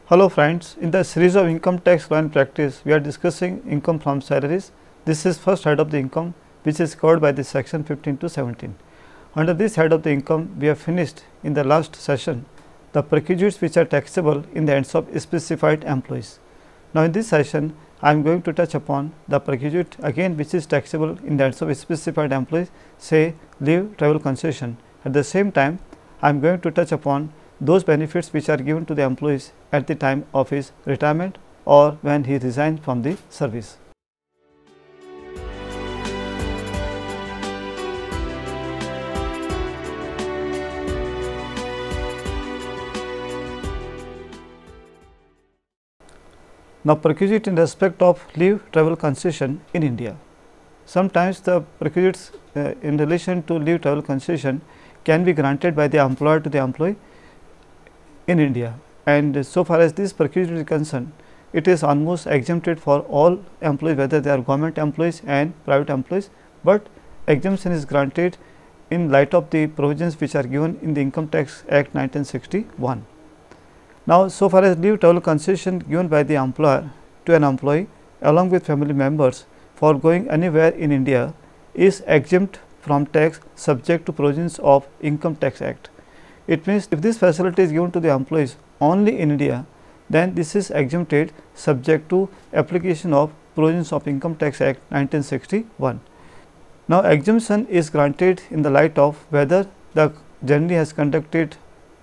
Hello friends, in the series of income tax law and practice, we are discussing income from salaries. This is first head of the income which is covered by the section 15 to 17. Under this head of the income, we have finished in the last session the perquisites which are taxable in the hands of specified employees. Now in this session, I am going to touch upon the perquisite again which is taxable in the hands of specified employees, say leave travel concession. At the same time, I am going to touch upon those benefits which are given to the employees at the time of his retirement or when he resigns from the service. Now, perquisite in respect of leave travel concession in India. Sometimes the perquisites in relation to leave travel concession can be granted by the employer to the employee in India, and so far as this perquisite is concerned, it is almost exempted for all employees, whether they are government employees and private employees, but exemption is granted in light of the provisions which are given in the Income Tax Act 1961. Now, so far as leave travel concession given by the employer to an employee along with family members for going anywhere in India is exempt from tax subject to provisions of Income Tax Act. It means if this facility is given to the employees only in India, then this is exempted subject to application of provisions of Income Tax Act 1961. Now, exemption is granted in the light of whether the journey has conducted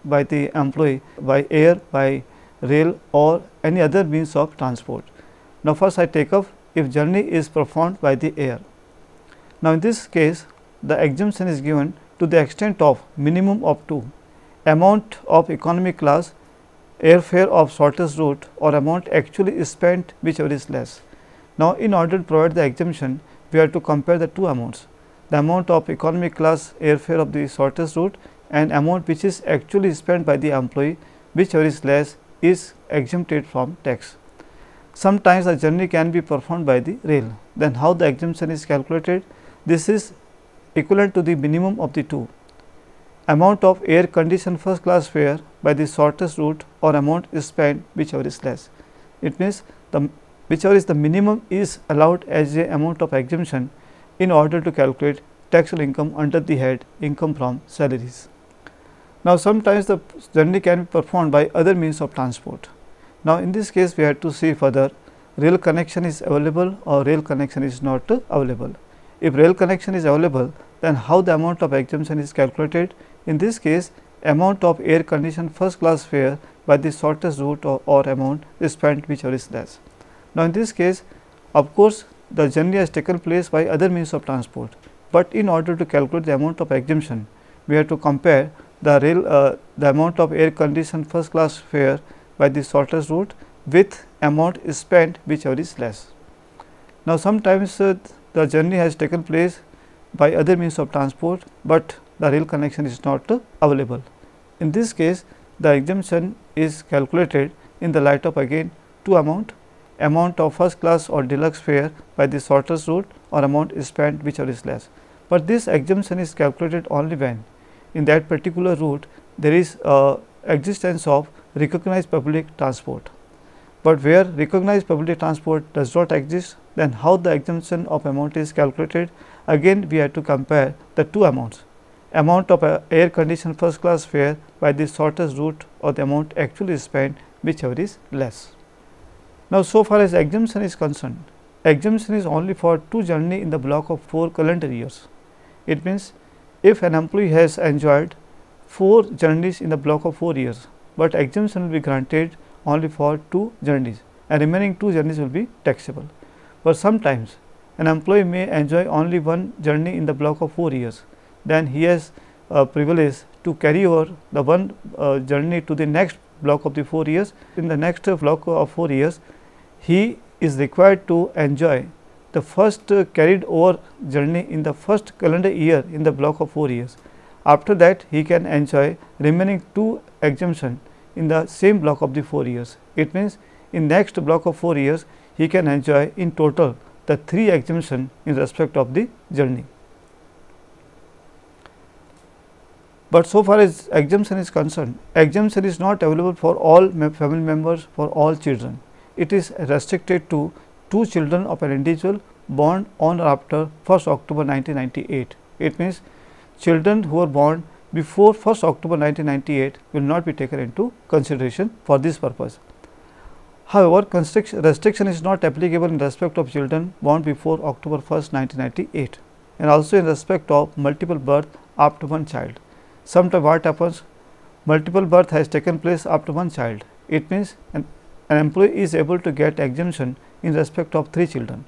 by the employee by air, by rail or any other means of transport. Now, first I take up if journey is performed by the air. Now, in this case the exemption is given to the extent of minimum of 2 amount of economy class, airfare of shortest route or amount actually spent whichever is less. Now, in order to provide the exemption, we have to compare the two amounts, the amount of economy class airfare of the shortest route and amount which is actually spent by the employee, whichever is less is exempted from tax. Sometimes the journey can be performed by the rail. Then how the exemption is calculated? This is equivalent to the minimum of the two, amount of air conditioned first class fare by the shortest route or amount is spent whichever is less. It means the whichever is the minimum is allowed as a amount of exemption in order to calculate taxable income under the head income from salaries. Now, sometimes the journey can be performed by other means of transport. Now, in this case we have to see further rail connection is available or rail connection is not available. If rail connection is available, then how the amount of exemption is calculated? In this case, amount of air conditioned first class fare by the shortest route or amount is spent whichever is less. Now, in this case, of course, the journey has taken place by other means of transport, but in order to calculate the amount of exemption, we have to compare the amount of air conditioned first class fare by the shortest route with amount is spent whichever is less. Now, sometimes the journey has taken place by other means of transport, but the rail connection is not available. In this case, the exemption is calculated in the light of again two amount of first class or deluxe fare by the shortest route or amount is spent whichever is less. But this exemption is calculated only when in that particular route there is existence of recognized public transport. But where recognized public transport does not exist, then how the exemption of amount is calculated? Again we have to compare the two amounts, amount of air conditioned first class fare by the shortest route or the amount actually spent whichever is less. Now, so far as exemption is concerned, exemption is only for two journey in the block of 4 calendar years. It means if an employee has enjoyed 4 journeys in the block of 4 years, but exemption will be granted only for 2 journeys and remaining 2 journeys will be taxable. But sometimes an employee may enjoy only 1 journey in the block of 4 years, then he has privilege to carry over the one journey to the next block of the 4 years. In the next block of 4 years, he is required to enjoy the first carried over journey in the first calendar year in the block of 4 years. After that, he can enjoy remaining 2 exemption in the same block of the 4 years. It means in next block of 4 years, he can enjoy in total the 3 exemption in respect of the journey. But so far as exemption is concerned, exemption is not available for all family members, for all children. It is restricted to 2 children of an individual born on or after 1st October 1998. It means children who are born before 1st October 1998 will not be taken into consideration for this purpose. However, restriction is not applicable in respect of children born before October 1st, 1998, and also in respect of multiple birth after one child. Sometimes what happens, multiple birth has taken place after one child. It means an employee is able to get exemption in respect of 3 children.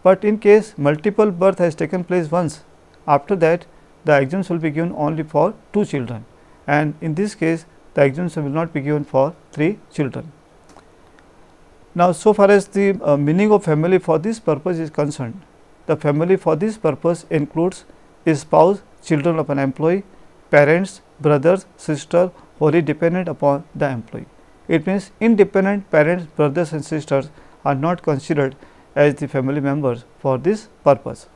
But in case multiple birth has taken place once, after that the exemption will be given only for 2 children, and in this case the exemption will not be given for 3 children. Now, so far as the meaning of family for this purpose is concerned, the family for this purpose includes a spouse, children of an employee, parents, brothers, sisters, wholly dependent upon the employee. It means independent parents, brothers and sisters are not considered as the family members for this purpose.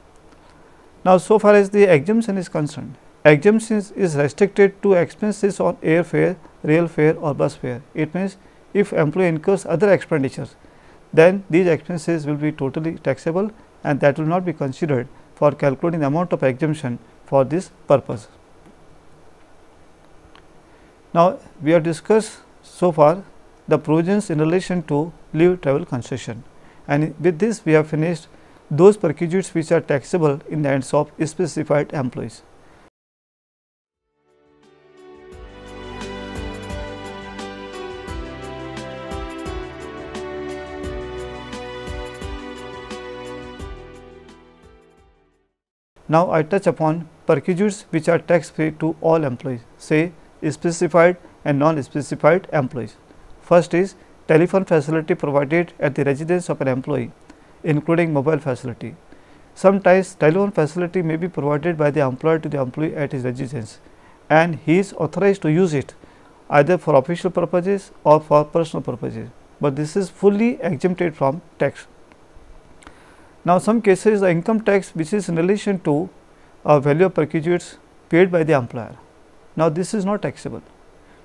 Now, so far as the exemption is concerned, exemption is restricted to expenses on airfare, rail fare or bus fare. It means if employee incurs other expenditures, then these expenses will be totally taxable, and that will not be considered for calculating the amount of exemption for this purpose. Now, we have discussed so far the provisions in relation to leave travel concession, and with this we have finished those perquisites which are taxable in the hands of specified employees. Now, I touch upon perquisites which are tax free to all employees, say specified and non-specified employees. First is telephone facility provided at the residence of an employee, including mobile facility. Sometimes telephone facility may be provided by the employer to the employee at his residence, and he is authorized to use it either for official purposes or for personal purposes, but this is fully exempted from tax. Now, some cases the income tax which is in relation to value of perquisites paid by the employer. Now, this is not taxable,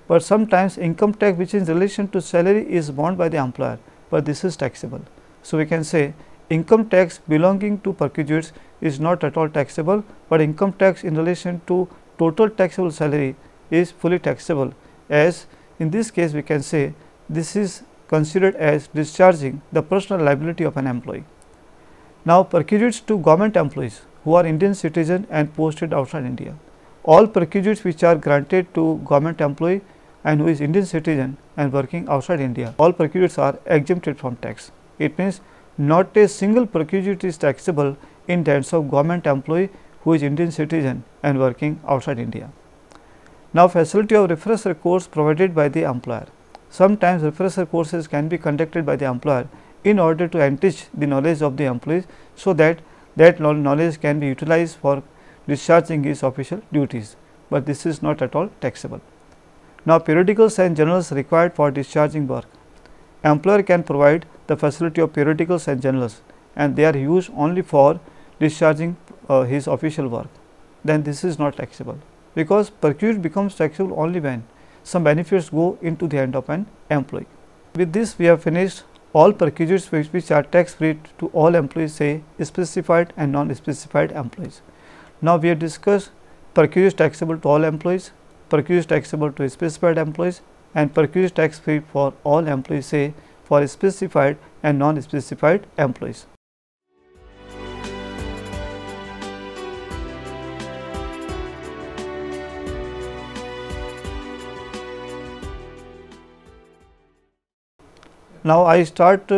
but sometimes income tax which is in relation to salary is borne by the employer, but this is taxable. So, we can say income tax belonging to perquisites is not at all taxable, but income tax in relation to total taxable salary is fully taxable, as in this case we can say this is considered as discharging the personal liability of an employee. Now, perquisites to government employees who are Indian citizen and posted outside India. All perquisites which are granted to government employee and who is Indian citizen and working outside India, all perquisites are exempted from tax. It means not a single perquisite is taxable in the hands of government employee who is Indian citizen and working outside India. Now, facility of refresher course provided by the employer. Sometimes refresher courses can be conducted by the employer in order to enrich the knowledge of the employees, so that knowledge can be utilized for discharging his official duties, but this is not at all taxable. Now, periodicals and journals required for discharging work. Employer can provide the facility of periodicals and journals, and they are used only for discharging his official work. Then this is not taxable, because perquisite becomes taxable only when some benefits go into the hand of an employee. With this, we have finished all perquisites which are tax free to all employees, say specified and non-specified employees. Now, we have discussed perquisites taxable to all employees, perquisites taxable to specified employees, and perquisites tax free for all employees, say for specified and non-specified employees. Now, I start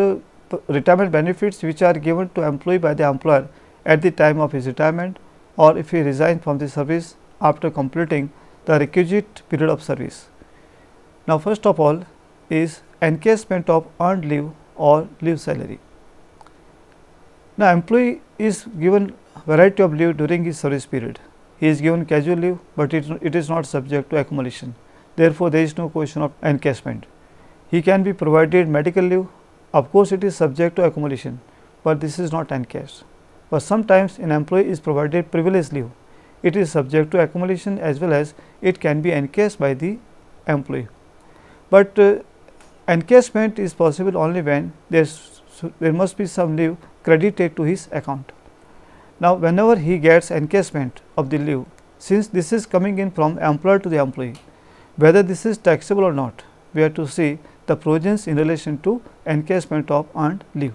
retirement benefits which are given to employee by the employer at the time of his retirement, or if he resigns from the service after completing the requisite period of service. Now, first of all is encashment of earned leave or leave salary. Now, employee is given variety of leave during his service period. He is given casual leave, but it is not subject to accumulation. Therefore, there is no question of encashment. He can be provided medical leave. Of course, it is subject to accumulation, but this is not encashed. But sometimes an employee is provided privilege leave. it is subject to accumulation as well as it can be encased by the employee. But encashment is possible only when there must be some leave credited to his account. Now, whenever he gets encashment of the leave, since this is coming in from employer to the employee, whether this is taxable or not, we have to see the provisions in relation to encashment of earned leave.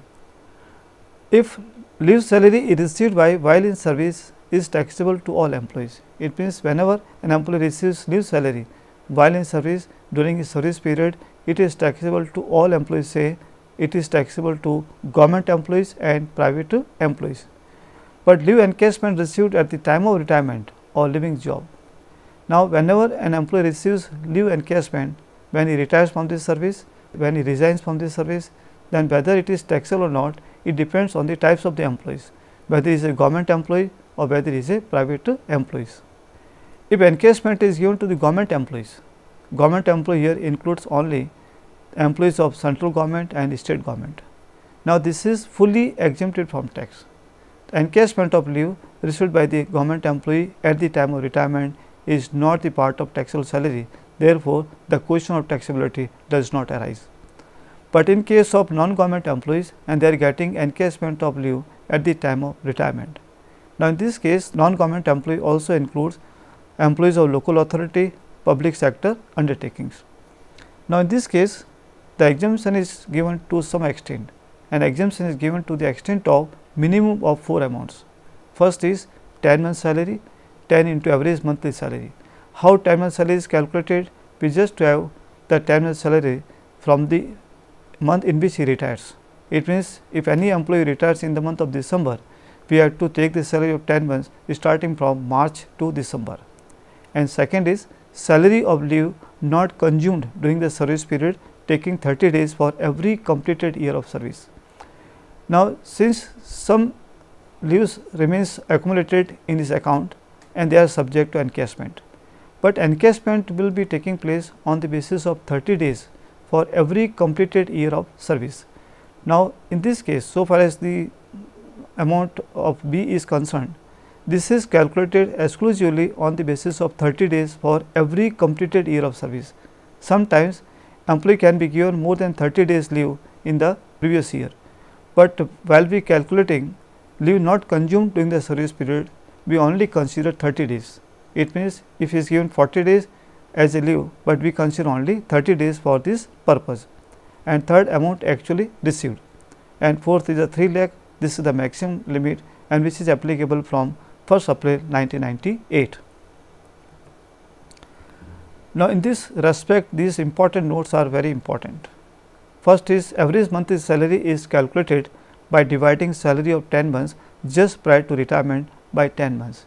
If leave salary is received while in service is taxable to all employees. It means whenever an employee receives leave salary while in service during his service period, it is taxable to all employees. Say it is taxable to government employees and private employees. But leave encashment received at the time of retirement or leaving job. Now, whenever an employee receives leave encashment when he retires from the service, when he resigns from the service, then whether it is taxable or not, it depends on the types of the employees, whether he is a government employee or whether he is a private employee. If encashment is given to the government employees, government employee here includes only employees of central government and state government. Now, this is fully exempted from tax. The encashment of leave received by the government employee at the time of retirement is not the part of taxable salary. Therefore, the question of taxability does not arise. But in case of non-government employees and they are getting encashment of leave at the time of retirement. Now, in this case, non-government employee also includes employees of local authority, public sector undertakings. Now, in this case, the exemption is given to some extent, and exemption is given to the extent of minimum of 4 amounts. First is 10 months salary, 10 into average monthly salary. How 10 months salary is calculated? We just have the 10 months salary from the month in which he retires. It means if any employee retires in the month of December, we have to take the salary of 10 months starting from March to December. And second is salary of leave not consumed during the service period, taking 30 days for every completed year of service. Now, since some leaves remains accumulated in this account and they are subject to encashment, but encashment will be taking place on the basis of 30 days for every completed year of service. Now, in this case, so far as the amount of B is concerned, this is calculated exclusively on the basis of 30 days for every completed year of service. Sometimes employee can be given more than 30 days leave in the previous year, but while we calculating leave not consumed during the service period, we only consider 30 days. It means if he is given 40 days as a leave, but we consider only 30 days for this purpose. And third, amount actually received, and fourth is the 3 lakh. This is the maximum limit and which is applicable from 1st April 1998. Now, in this respect, these important notes are very important. First is average monthly salary is calculated by dividing salary of 10 months just prior to retirement by 10 months.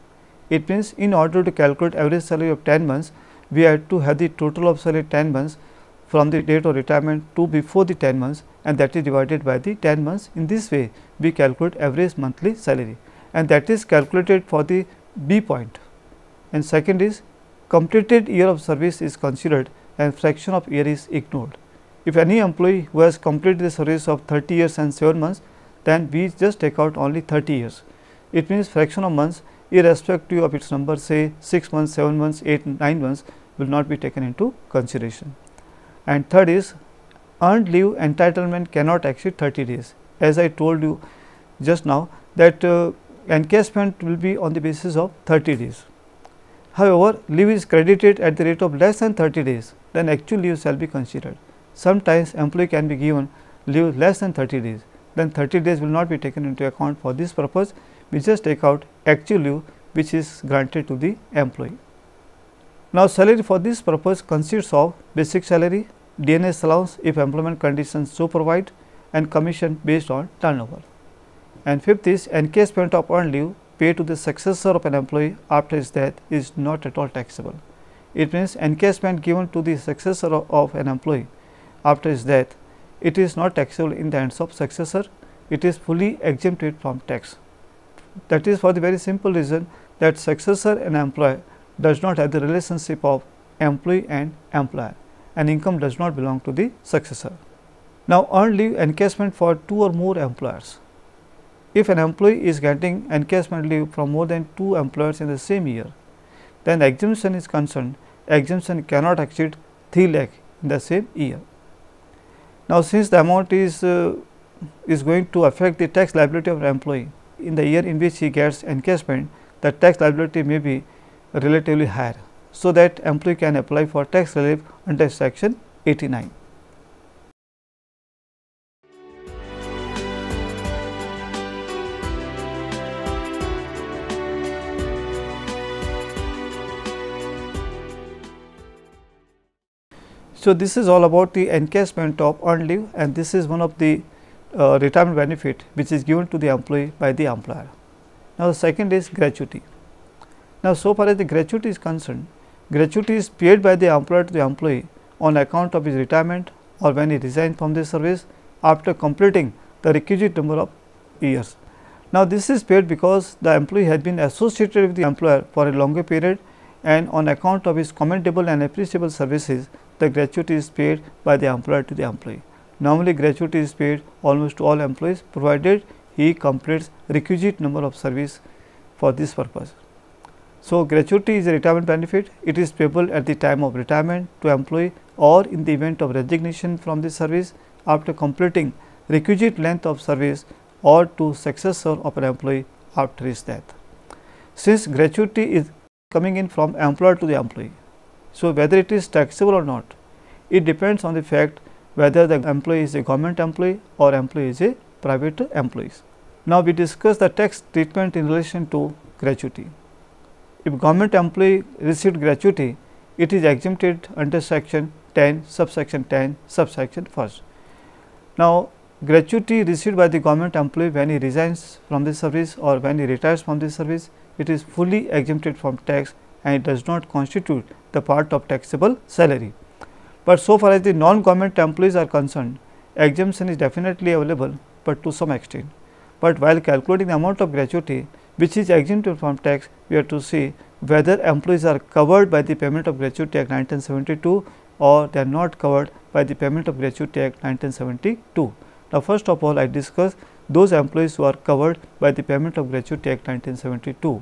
It means in order to calculate average salary of 10 months, we have to have the total of salary 10 months from the date of retirement to before the 10 months, and that is divided by the 10 months. In this way, we calculate average monthly salary, and that is calculated for the B point. And second is completed year of service is considered and fraction of year is ignored. If any employee who has completed the service of 30 years and 7 months, then we just take out only 30 years. It means fraction of months irrespective of its number, say 6 months, 7 months, 8, 9 months will not be taken into consideration. And third is earned leave entitlement cannot exceed 30 days. As I told you just now that encashment will be on the basis of 30 days. However, leave is credited at the rate of less than 30 days, then actual leave shall be considered. Sometimes employee can be given leave less than 30 days, then 30 days will not be taken into account for this purpose. We just take out actual leave which is granted to the employee. Now, salary for this purpose consists of basic salary, DNS allowance if employment conditions so provide, and commission based on turnover. And fifth is encashment of earned leave paid to the successor of an employee after his death is not at all taxable. It means encashment given to the successor of an employee after his death, it is not taxable in the hands of successor, it is fully exempted from tax. That is for the very simple reason that successor and employer does not have the relationship of employee and employer, and income does not belong to the successor. Now, earned leave encashment for 2 or more employers. if an employee is getting encashment leave from more than 2 employers in the same year, then exemption is concerned, exemption cannot exceed 3 lakh in the same year. Now, since the amount is going to affect the tax liability of an employee in the year in which he gets encashment, the tax liability may be relatively higher, so that employee can apply for tax relief under section 89. So, this is all about the encashment of earned leave, and this is one of the retirement benefit which is given to the employee by the employer. Now, the second is gratuity. Now, so far as the gratuity is concerned, gratuity is paid by the employer to the employee on account of his retirement or when he resigns from the service after completing the requisite number of years. Now, this is paid because the employee has been associated with the employer for a longer period, and on account of his commendable and appreciable services, the gratuity is paid by the employer to the employee. Normally, gratuity is paid almost to all employees, provided he completes requisite number of service for this purpose. So, gratuity is a retirement benefit. It is payable at the time of retirement to employee or in the event of resignation from the service after completing requisite length of service or to successor of an employee after his death. Since gratuity is coming in from employer to the employee, so whether it is taxable or not, it depends on the fact whether the employee is a government employee or employee is a private employee. Now, we discuss the tax treatment in relation to gratuity. If government employee received gratuity, it is exempted under section 10, subsection 10, subsection 1st. Now, gratuity received by the government employee when he resigns from the service or when he retires from the service, it is fully exempted from tax and it does not constitute the part of taxable salary. But so far as the non-government employees are concerned, exemption is definitely available, but to some extent. But while calculating the amount of gratuity which is exempted from tax, we have to see whether employees are covered by the Payment of Gratuity Act 1972 or they are not covered by the Payment of Gratuity Act 1972. Now, first of all, I discuss those employees who are covered by the Payment of Gratuity Act 1972.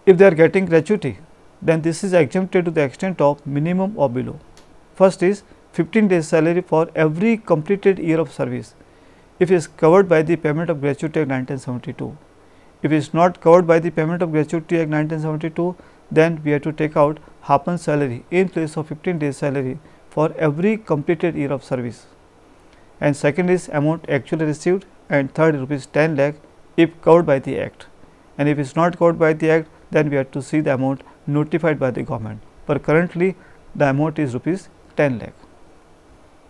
If they are getting gratuity, then this is exempted to the extent of minimum or below. First is 15 days salary for every completed year of service, if it is covered by the Payment of Gratuity Act 1972. If it is not covered by the Payment of Gratuity Act 1972, then we have to take out half month salary in place of 15 days salary for every completed year of service. And second is amount actually received, and third rupees 10 lakh if covered by the Act. And if it is not covered by the Act, then we have to see the amount notified by the government, but currently the amount is rupees 10 lakh.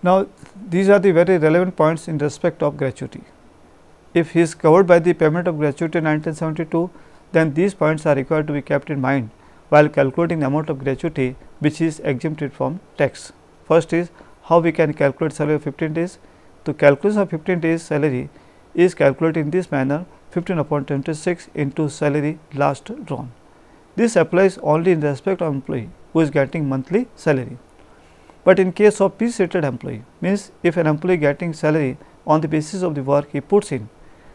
Now, these are the very relevant points in respect of gratuity. If he is covered by the Payment of Gratuity 1972, then these points are required to be kept in mind while calculating the amount of gratuity which is exempted from tax. First is how we can calculate salary of 15 days. The calculation of 15 days salary is calculated in this manner: 15 upon 26 into salary last drawn. This applies only in respect of employee who is getting monthly salary. But in case of piece rated employee, means if an employee getting salary on the basis of the work he puts in,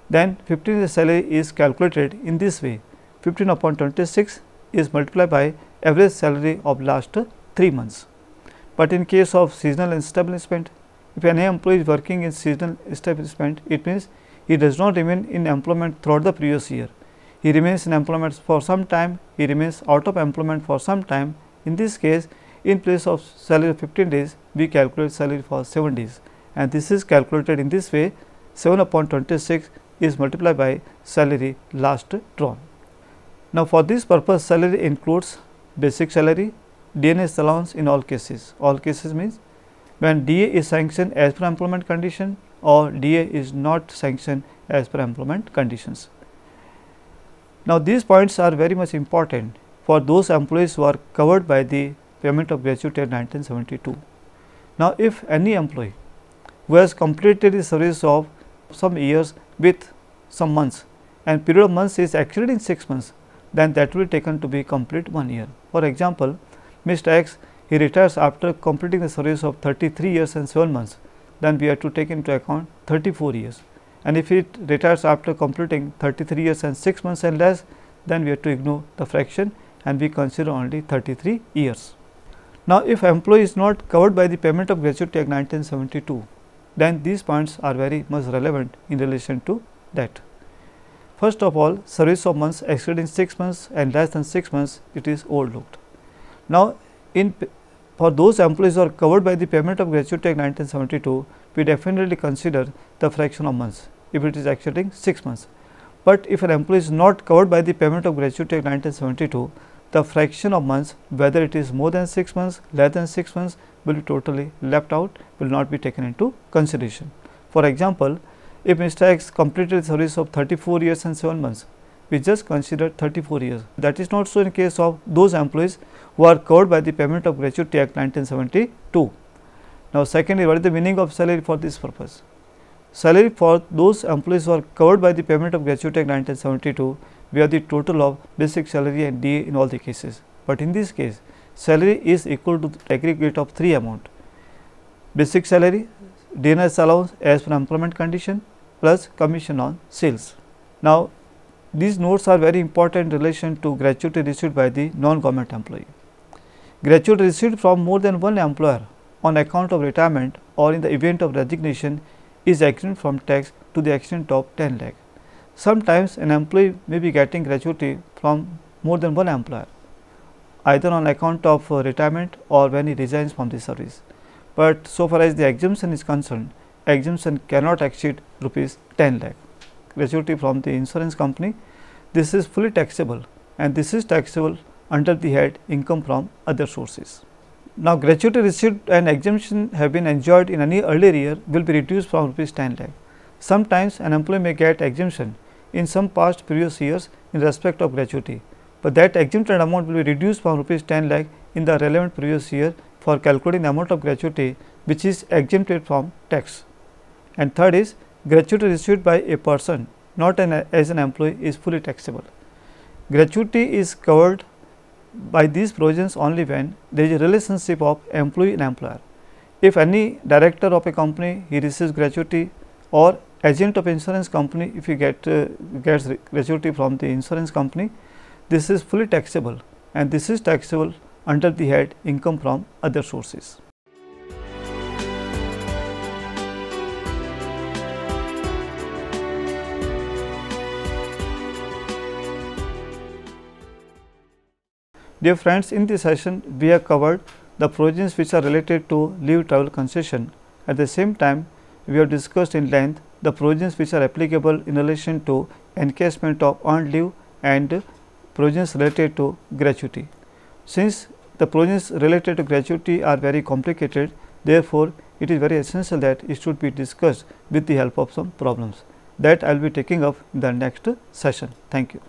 then 15 days salary is calculated in this way: 15 upon 26 is multiplied by average salary of last 3 months. But in case of seasonal establishment, if an employee is working in seasonal establishment, it means he does not remain in employment throughout the previous year. He remains in employment for some time, he remains out of employment for some time. In this case, in place of salary of 15 days, we calculate salary for 7 days, and this is calculated in this way: 7 upon 26 is multiplied by salary last drawn. Now, for this purpose, salary includes basic salary, DNS allowance in all cases. All cases means when DA is sanctioned as per employment condition or DA is not sanctioned as per employment conditions. Now, these points are very much important for those employees who are covered by the Payment of Gratuity Act 1972. Now, if any employee who has completed the service of some years with some months and period of months is exceeding 6 months, then that will be taken to be complete 1 year. For example, Mr. X, he retires after completing the service of 33 years and 7 months, then we have to take into account 34 years. and if it retires after completing 33 years and 6 months and less, then we have to ignore the fraction and we consider only 33 years. Now, if employee is not covered by the Payment of Gratuity Act 1972, then these points are very much relevant in relation to that. First of all, service of months exceeding 6 months and less than 6 months, it is overlooked. Now, for those employees who are covered by the Payment of Gratuity Act 1972, we definitely consider the fraction of months if it is exceeding 6 months. But if an employee is not covered by the Payment of Gratuity Act 1972, the fraction of months, whether it is more than 6 months, less than 6 months, will be totally left out, will not be taken into consideration. For example, if Mr. X completed service of 34 years and 7 months, we just consider 34 years. That is not so in case of those employees who are covered by the Payment of Gratuity Act 1972. Now, secondly, what is the meaning of salary for this purpose? Salary for those employees who are covered by the Payment of Gratuity Act 1972, we have the total of basic salary and DA in all the cases. But in this case, salary is equal to the aggregate of 3 amounts: basic salary, DNS allowance as per employment condition, plus commission on sales. Now, these notes are very important in relation to gratuity received by the non-government employee. Gratuity received from more than one employer on account of retirement or in the event of resignation is exempt from tax to the extent of 10 lakh. Sometimes an employee may be getting gratuity from more than one employer, either on account of retirement or when he resigns from the service. But so far as the exemption is concerned, exemption cannot exceed rupees 10 lakh. Gratuity from the insurance company, this is fully taxable, and this is taxable under the head income from other sources. Now, gratuity received and exemption have been enjoyed in any earlier year will be reduced from rupees 10 lakh. Sometimes an employee may get exemption in some past previous years in respect of gratuity, but that exempted amount will be reduced from rupees 10 lakh in the relevant previous year for calculating the amount of gratuity which is exempted from tax. And third is, gratuity received by a person not as an employee is fully taxable. Gratuity is covered by these provisions only when there is a relationship of employee and employer. If any director of a company he receives gratuity, or agent of insurance company if he gets gratuity from the insurance company, this is fully taxable, and this is taxable under the head income from other sources. Dear friends, in this session we have covered the provisions which are related to leave travel concession. At the same time, we have discussed in length the provisions which are applicable in relation to encashment of earned leave and provisions related to gratuity. Since the provisions related to gratuity are very complicated, therefore, it is very essential that it should be discussed with the help of some problems that I will be taking up in the next session. Thank you.